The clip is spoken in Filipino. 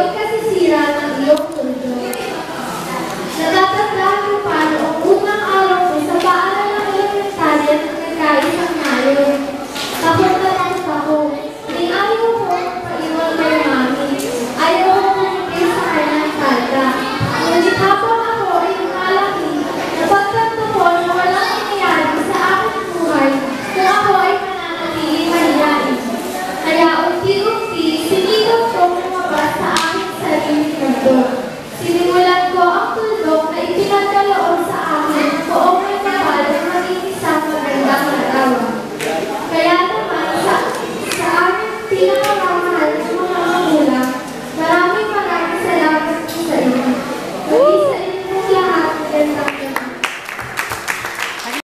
ikaw ay kasisira ng iyong mundo. Natatandaan mo pa noong unang araw ko sa paaral ng elementary at nagkaisang Mayo. Takot na takot ako. Hindi ayaw ko paiwan kay Mami. Ayaw ko kumipin sa kanyang kalda. Ngunit habang